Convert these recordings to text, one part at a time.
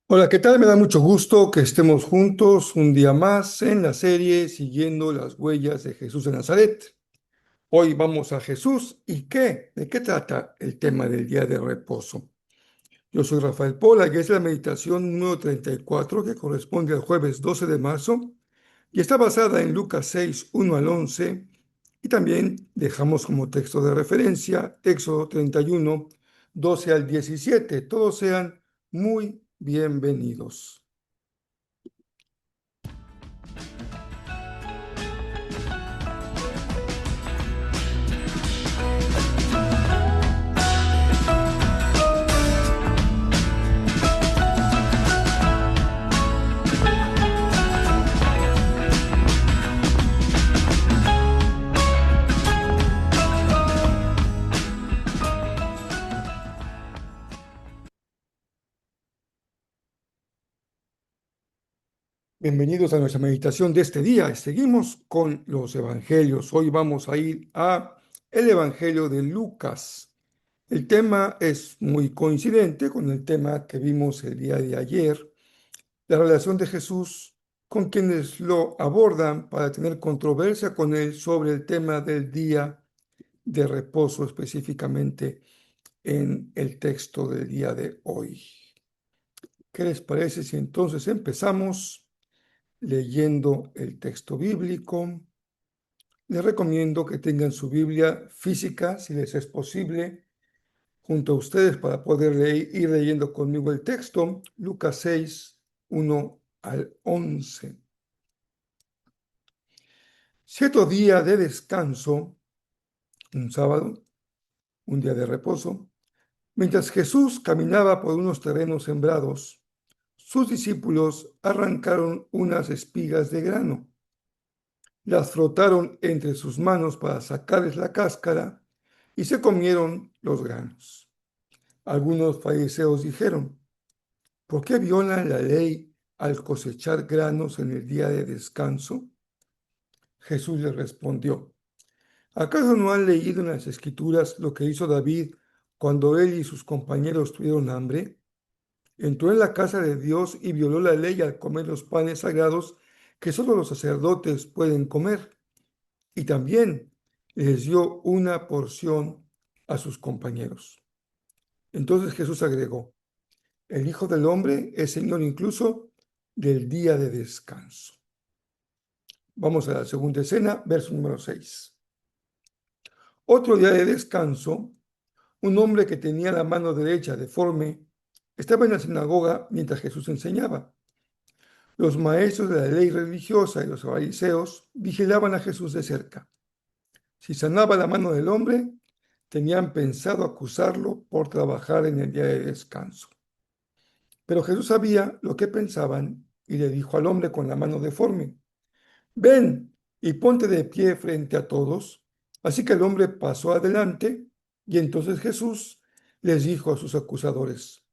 Hola, ¿qué tal? Me da mucho gusto que estemos juntos un día más en la serie Siguiendo las huellas de Jesús de Nazaret. Hoy vamos a Jesús y ¿qué? ¿De qué trata el tema del día de reposo? Yo soy Rafael Pola y es la meditación número 34 que corresponde al jueves 12 de marzo y está basada en Lucas 6, 1 al 11 y también dejamos como texto de referencia Éxodo 31, 12 al 17. Todos sean muy bienvenidos. Bienvenidos a nuestra meditación de este día. Seguimos con los evangelios. Hoy vamos a ir a el evangelio de Lucas. El tema es muy coincidente con el tema que vimos el día de ayer, la relación de Jesús con quienes lo abordan para tener controversia con él sobre el tema del día de reposo, específicamente en el texto del día de hoy. ¿Qué les parece si entonces empezamos leyendo el texto bíblico? Les recomiendo que tengan su Biblia física, si les es posible, junto a ustedes para poder ir leyendo conmigo el texto. Lucas 6, 1 al 11. Cierto día de descanso, un sábado, un día de reposo, mientras Jesús caminaba por unos terrenos sembrados, sus discípulos arrancaron unas espigas de grano, las frotaron entre sus manos para sacarles la cáscara y se comieron los granos. Algunos fariseos dijeron: ¿por qué violan la ley al cosechar granos en el día de descanso? Jesús les respondió: ¿acaso no han leído en las Escrituras lo que hizo David cuando él y sus compañeros tuvieron hambre? Entró en la casa de Dios y violó la ley al comer los panes sagrados que solo los sacerdotes pueden comer. Y también les dio una porción a sus compañeros. Entonces Jesús agregó: el Hijo del Hombre es Señor incluso del día de descanso. Vamos a la segunda escena, verso número 6. Otro día de descanso, un hombre que tenía la mano derecha deforme estaba en la sinagoga mientras Jesús enseñaba. Los maestros de la ley religiosa y los fariseos vigilaban a Jesús de cerca. Si sanaba la mano del hombre, tenían pensado acusarlo por trabajar en el día de descanso. Pero Jesús sabía lo que pensaban y le dijo al hombre con la mano deforme: ven y ponte de pie frente a todos. Así que el hombre pasó adelante y entonces Jesús les dijo a sus acusadores: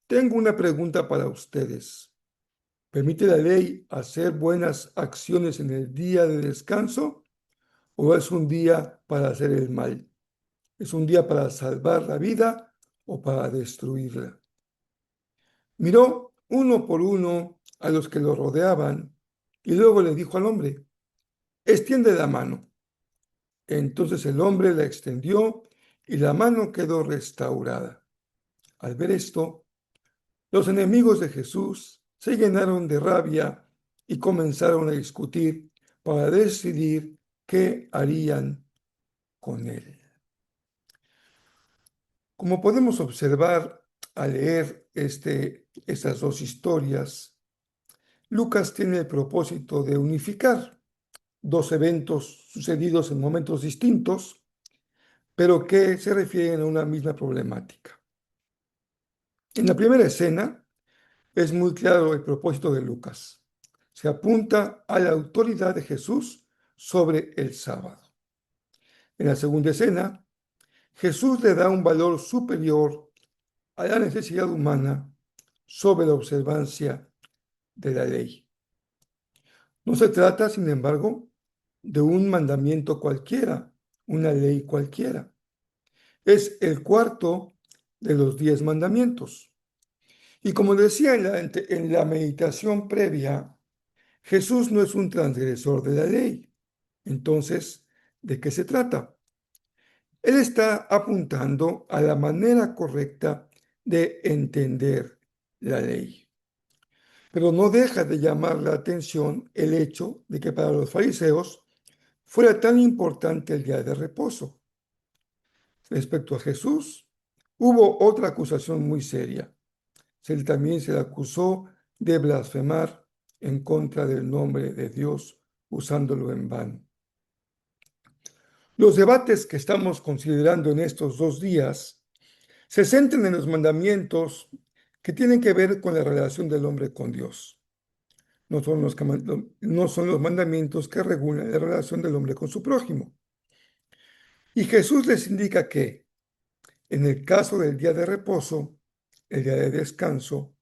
tengo una pregunta para ustedes. ¿Permite la ley hacer buenas acciones en el día de descanso o es un día para hacer el mal? ¿Es un día para salvar la vida o para destruirla? Miró uno por uno a los que lo rodeaban y luego le dijo al hombre: extiende la mano. Entonces el hombre la extendió y la mano quedó restaurada. Al ver esto, los enemigos de Jesús se llenaron de rabia y comenzaron a discutir para decidir qué harían con él. Como podemos observar al leer estas dos historias, Lucas tiene el propósito de unificar dos eventos sucedidos en momentos distintos, pero que se refieren a una misma problemática. En la primera escena es muy claro el propósito de Lucas. Se apunta a la autoridad de Jesús sobre el sábado. En la segunda escena, Jesús le da un valor superior a la necesidad humana sobre la observancia de la ley. No se trata, sin embargo, de un mandamiento cualquiera, una ley cualquiera. Es el cuarto de los 10 mandamientos. Y como decía en la meditación previa, Jesús no es un transgresor de la ley. Entonces, ¿de qué se trata? Él está apuntando a la manera correcta de entender la ley. Pero no deja de llamar la atención el hecho de que para los fariseos fuera tan importante el día de reposo. Respecto a Jesús, hubo otra acusación muy seria. Él también se le acusó de blasfemar en contra del nombre de Dios, usándolo en vano. Los debates que estamos considerando en estos 2 días se centran en los mandamientos que tienen que ver con la relación del hombre con Dios. No son los mandamientos que regulan la relación del hombre con su prójimo. Y Jesús les indica que, en el caso del día de reposo, el día de descanso,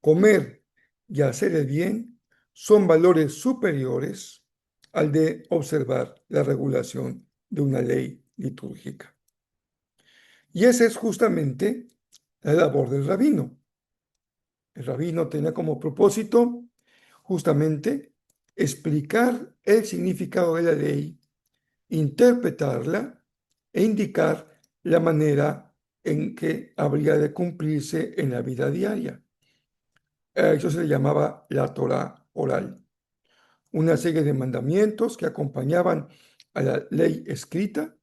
comer y hacer el bien son valores superiores al de observar la regulación de una ley litúrgica. Y esa es justamente la labor del rabino. El rabino tenía como propósito justamente explicar el significado de la ley, interpretarla e indicar la manera en que habría de cumplirse en la vida diaria. A eso se le llamaba la Torá oral, una serie de mandamientos que acompañaban a la ley escrita,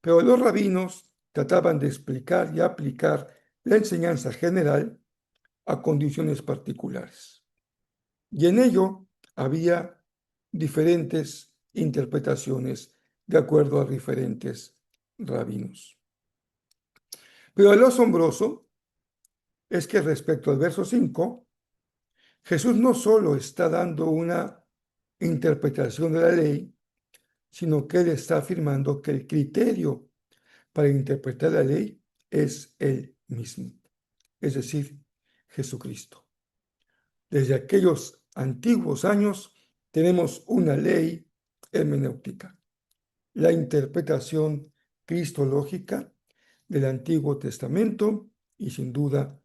pero los rabinos trataban de explicar y aplicar la enseñanza general a condiciones particulares. Y en ello había diferentes interpretaciones de acuerdo a diferentes rabinos. Pero lo asombroso es que respecto al verso 5, Jesús no solo está dando una interpretación de la ley, sino que él está afirmando que el criterio para interpretar la ley es él mismo, es decir, Jesucristo. Desde aquellos antiguos años tenemos una ley hermenéutica, la interpretación cristológica del Antiguo Testamento y sin duda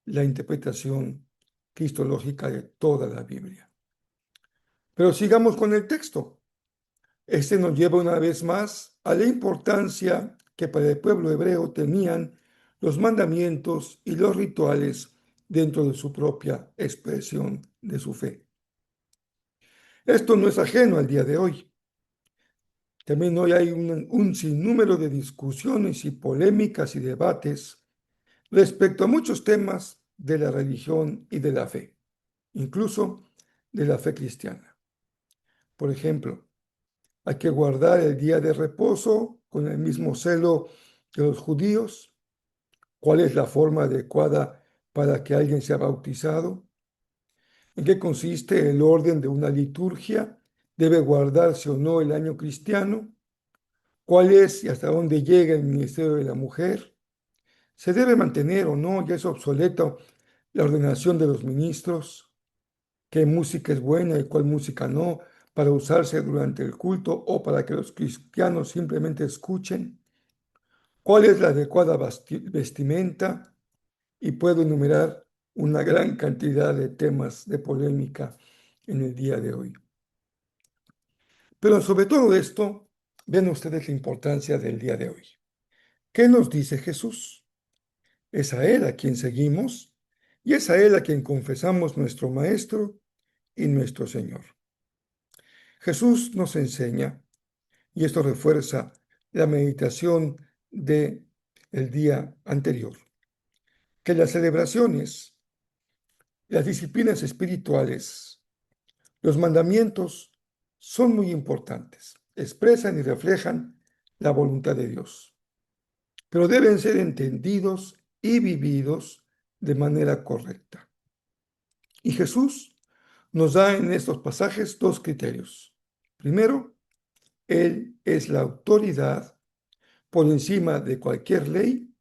la interpretación cristológica de toda la Biblia. Pero sigamos con el texto. Este nos lleva una vez más a la importancia que para el pueblo hebreo tenían los mandamientos y los rituales dentro de su propia expresión de su fe. Esto no es ajeno al día de hoy. También hoy hay un sinnúmero de discusiones y polémicas y debates respecto a muchos temas de la religión y de la fe, incluso de la fe cristiana. Por ejemplo, hay que guardar el día de reposo con el mismo celo que los judíos. ¿Cuál es la forma adecuada para que alguien sea bautizado? ¿En qué consiste el orden de una liturgia? ¿Debe guardarse o no el año cristiano? ¿Cuál es y hasta dónde llega el ministerio de la mujer? ¿Se debe mantener o no, ya es obsoleto, la ordenación de los ministros? ¿Qué música es buena y cuál música no para usarse durante el culto o para que los cristianos simplemente escuchen? ¿Cuál es la adecuada vestimenta? Y puedo enumerar una gran cantidad de temas de polémica en el día de hoy. Pero sobre todo esto, ven ustedes la importancia del día de hoy. ¿Qué nos dice Jesús? Es a Él a quien seguimos y es a Él a quien confesamos nuestro Maestro y nuestro Señor. Jesús nos enseña, y esto refuerza la meditación del día anterior, que las celebraciones, las disciplinas espirituales, los mandamientos son muy importantes, expresan y reflejan la voluntad de Dios, pero deben ser entendidos y vividos de manera correcta. Y Jesús nos da en estos pasajes dos criterios. Primero, Él es la autoridad por encima de cualquier ley,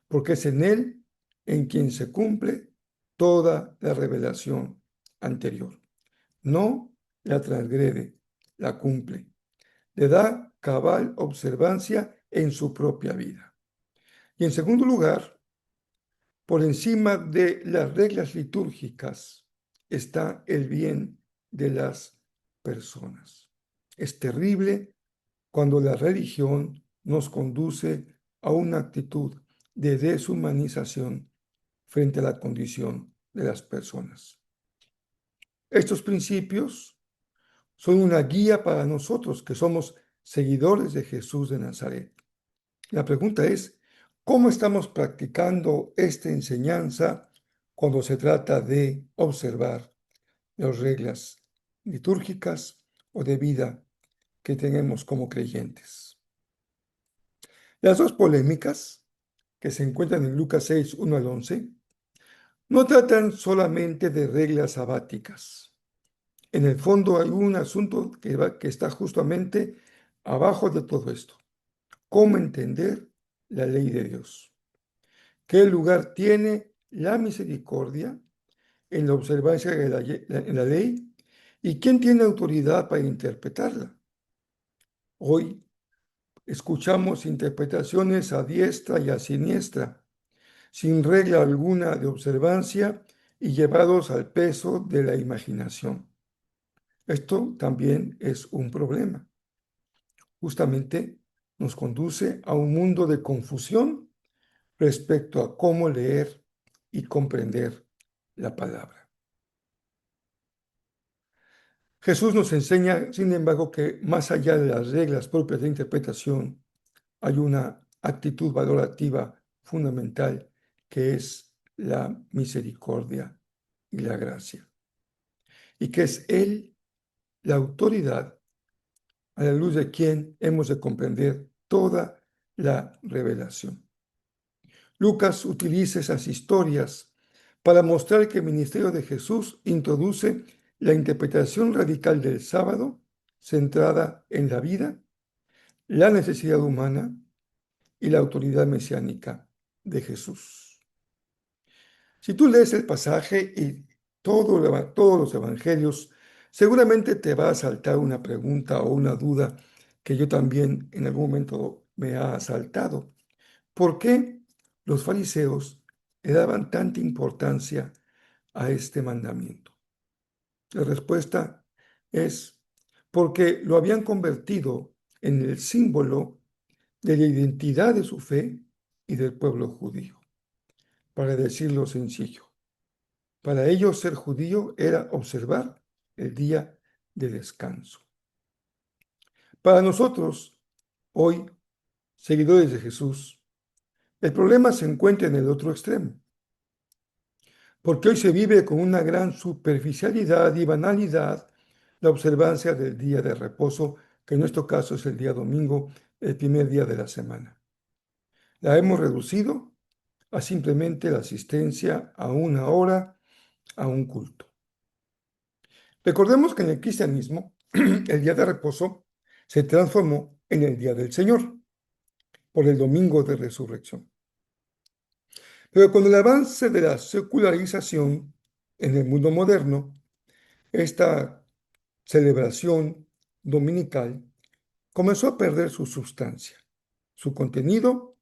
porque es en Él en quien se cumple toda la revelación anterior. No la transgrede, la cumple. Le da cabal observancia en su propia vida. Y en segundo lugar, Por encima de las reglas litúrgicas está el bien de las personas. Es terrible cuando la religión nos conduce a una actitud de deshumanización frente a la condición de las personas. Estos principios son una guía para nosotros que somos seguidores de Jesús de Nazaret. La pregunta es, ¿cómo estamos practicando esta enseñanza cuando se trata de observar las reglas litúrgicas o de vida que tenemos como creyentes? Las dos polémicas que se encuentran en Lucas 6, 1 al 11, no tratan solamente de reglas sabáticas. En el fondo hay un asunto que está justamente abajo de todo esto. ¿Cómo entender la ley de Dios? ¿Qué lugar tiene la misericordia en la observancia de en la ley? ¿Y quién tiene autoridad para interpretarla? Hoy escuchamos interpretaciones a diestra y a siniestra, sin regla alguna de observancia y llevados al peso de la imaginación. Esto también es un problema. Justamente nos conduce a un mundo de confusión respecto a cómo leer y comprender la palabra. Jesús nos enseña, sin embargo, que más allá de las reglas propias de interpretación, hay una actitud valorativa fundamental que es la misericordia y la gracia, y que es Él la autoridad a la luz de quien hemos de comprender toda la revelación. Lucas utiliza esas historias para mostrar que el ministerio de Jesús introduce la interpretación radical del sábado centrada en la vida, la necesidad humana y la autoridad mesiánica de Jesús. Si tú lees el pasaje y todos los evangelios, seguramente te va a saltar una pregunta o una duda que yo también en algún momento me ha asaltado. ¿Por qué los fariseos le daban tanta importancia a este mandamiento? La respuesta es porque lo habían convertido en el símbolo de la identidad de su fe y del pueblo judío. Para decirlo sencillo, para ellos ser judío era observar el día de descanso. Para nosotros, hoy, seguidores de Jesús, el problema se encuentra en el otro extremo, porque hoy se vive con una gran superficialidad y banalidad la observancia del día de reposo, que en nuestro caso es el día domingo, el primer día de la semana. La hemos reducido a simplemente la asistencia a una hora a un culto. Recordemos que en el cristianismo el día de reposo se transformó en el día del Señor por el domingo de resurrección. Pero con el avance de la secularización en el mundo moderno, esta celebración dominical comenzó a perder su sustancia, su contenido,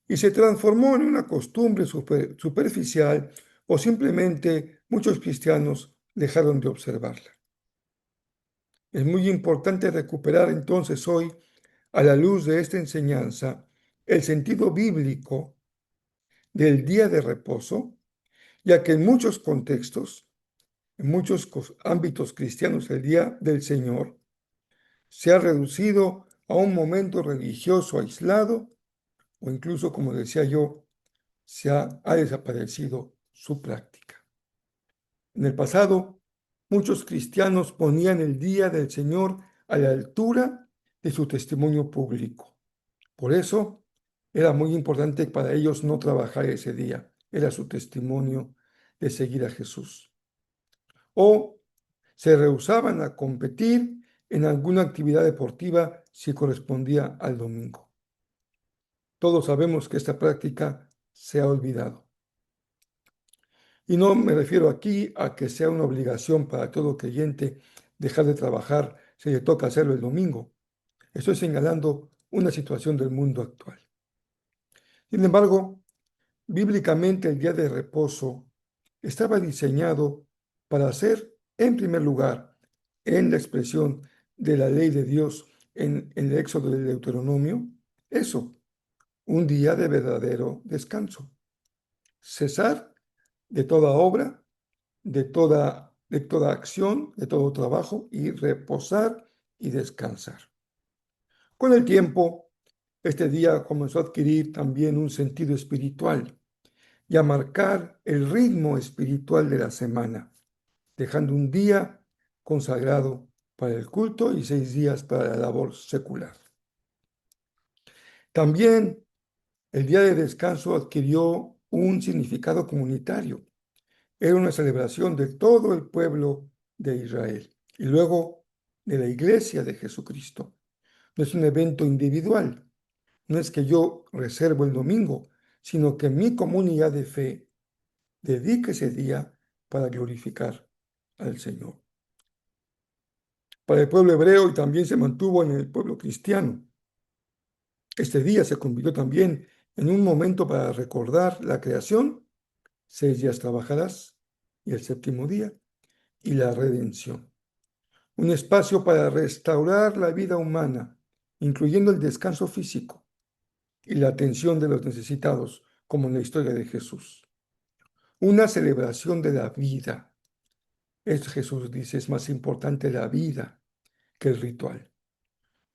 y se transformó en una costumbre superficial o simplemente muchos cristianos dejaron de observarla. Es muy importante recuperar entonces hoy, a la luz de esta enseñanza, el sentido bíblico del día de reposo, ya que en muchos contextos, en muchos ámbitos cristianos, el día del Señor se ha reducido a un momento religioso aislado o incluso, como decía yo, ha desaparecido su práctica. En el pasado, muchos cristianos ponían el día del Señor a la altura de su testimonio público. Por eso, era muy importante para ellos no trabajar ese día. Era su testimonio de seguir a Jesús. O se rehusaban a competir en alguna actividad deportiva si correspondía al domingo. Todos sabemos que esta práctica se ha olvidado. Y no me refiero aquí a que sea una obligación para todo creyente dejar de trabajar si le toca hacerlo el domingo. Estoy señalando una situación del mundo actual. Sin embargo, Bíblicamente, el día de reposo estaba diseñado para ser, en primer lugar, en la expresión de la ley de Dios en el Éxodo del Deuteronomio, eso, un día de verdadero descanso. Cesar de toda obra, de toda acción, de todo trabajo y reposar y descansar. Con el tiempo, este día comenzó a adquirir también un sentido espiritual y a marcar el ritmo espiritual de la semana, dejando un día consagrado para el culto y 6 días para la labor secular. También el día de descanso adquirió un significado comunitario. Era una celebración de todo el pueblo de Israel y luego de la iglesia de Jesucristo. No es un evento individual, no es que yo reservo el domingo, sino que mi comunidad de fe dedique ese día para glorificar al Señor. Para el pueblo hebreo y también se mantuvo en el pueblo cristiano. Este día se convirtió también en un momento para recordar la creación, 6 días trabajarás y el séptimo día, y la redención. Un espacio para restaurar la vida humana, incluyendo el descanso físico y la atención de los necesitados, como en la historia de Jesús. Una celebración de la vida. Esto Jesús dice, es más importante la vida que el ritual.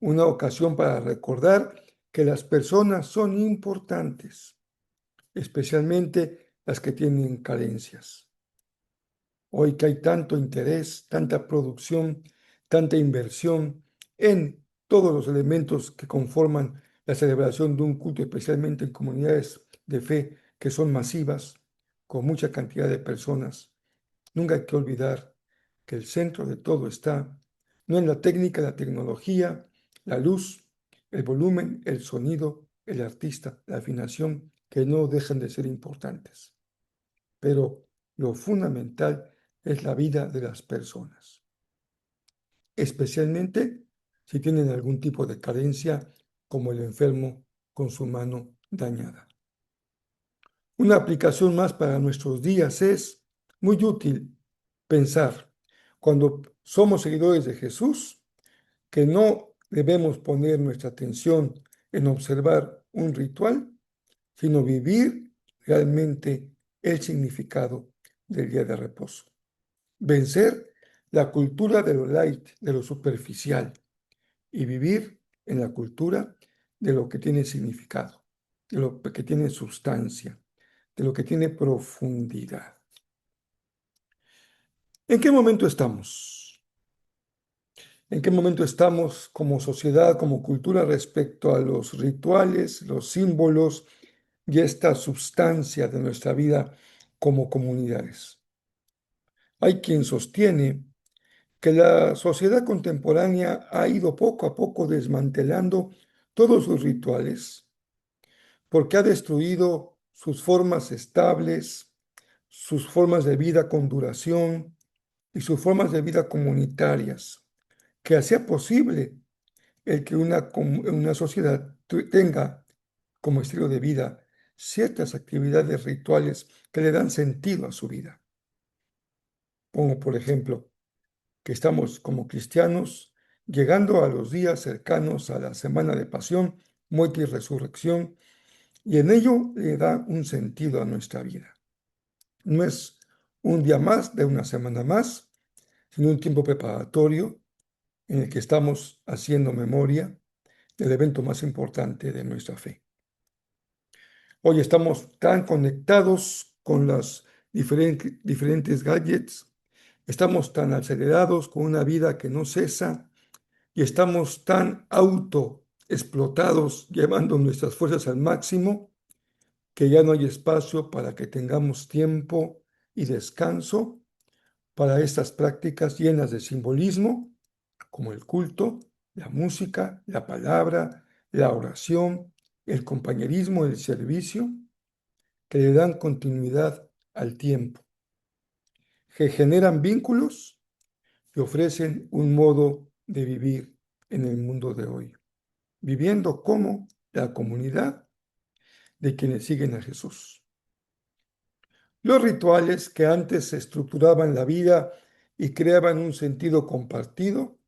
Una ocasión para recordar que las personas son importantes, especialmente las que tienen carencias. Hoy que hay tanto interés, tanta producción, tanta inversión en todos los elementos que conforman la celebración de un culto, especialmente en comunidades de fe que son masivas, con mucha cantidad de personas, nunca hay que olvidar que el centro de todo está no en la técnica, la tecnología, la luz, el volumen, el sonido, el artista, la afinación, que no dejan de ser importantes. Pero lo fundamental es la vida de las personas, especialmente si tienen algún tipo de carencia, como el enfermo con su mano dañada. Una aplicación más para nuestros días es muy útil pensar, cuando somos seguidores de Jesús, que no debemos poner nuestra atención en observar un ritual, sino vivir realmente el significado del día de reposo. Vencer la cultura de lo light, de lo superficial, y vivir en la cultura de lo que tiene significado, de lo que tiene sustancia, de lo que tiene profundidad. ¿En qué momento estamos? ¿En qué momento estamos como sociedad, como cultura respecto a los rituales, los símbolos y esta sustancia de nuestra vida como comunidades? Hay quien sostiene que la sociedad contemporánea ha ido poco a poco desmantelando todos sus rituales porque ha destruido sus formas estables, sus formas de vida con duración y sus formas de vida comunitarias, que hacía posible el que una sociedad tenga como estilo de vida ciertas actividades rituales que le dan sentido a su vida. Pongo, por ejemplo, que estamos como cristianos llegando a los días cercanos a la Semana de Pasión, Muerte y Resurrección, y en ello le da un sentido a nuestra vida. No es un día más de una semana más, sino un tiempo preparatorio en el que estamos haciendo memoria del evento más importante de nuestra fe. Hoy estamos tan conectados con las diferentes gadgets, estamos tan acelerados con una vida que no cesa y estamos tan autoexplotados llevando nuestras fuerzas al máximo que ya no hay espacio para que tengamos tiempo y descanso para estas prácticas llenas de simbolismo, como el culto, la música, la palabra, la oración, el compañerismo, el servicio, que le dan continuidad al tiempo, que generan vínculos y ofrecen un modo de vivir en el mundo de hoy, viviendo como la comunidad de quienes siguen a Jesús. Los rituales que antes estructuraban la vida y creaban un sentido compartido,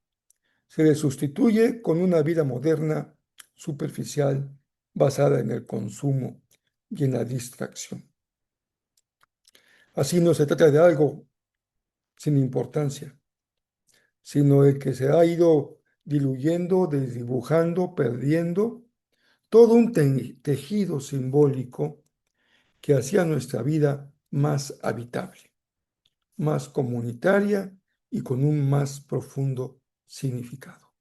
se les sustituye con una vida moderna, superficial, basada en el consumo y en la distracción. Así no se trata de algo sin importancia, sino de que se ha ido diluyendo, desdibujando, perdiendo todo un tejido simbólico que hacía nuestra vida más habitable, más comunitaria y con un más profundo significado.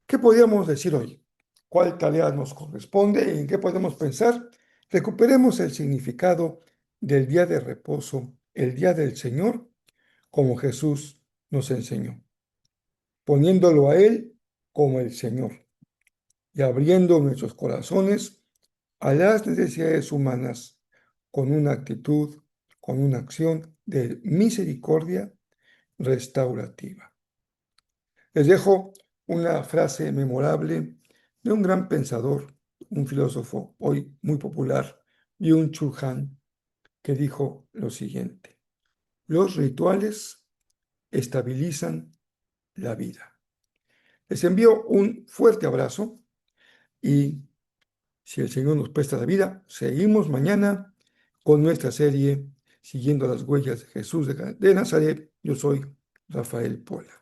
¿Qué podríamos decir hoy? ¿Cuál tarea nos corresponde? ¿En qué podemos pensar? Recuperemos el significado del día de reposo, el día del Señor, como Jesús nos enseñó, poniéndolo a Él como el Señor y abriendo nuestros corazones a las necesidades humanas con una actitud, con una acción de misericordia restaurativa. Les dejo una frase memorable de un gran pensador, un filósofo hoy muy popular, Byung-Chul Han, que dijo lo siguiente: los rituales estabilizan la vida. Les envío un fuerte abrazo y, si el Señor nos presta la vida, seguimos mañana con nuestra serie Siguiendo las huellas de Jesús de Nazaret. Yo soy Rafael Pola.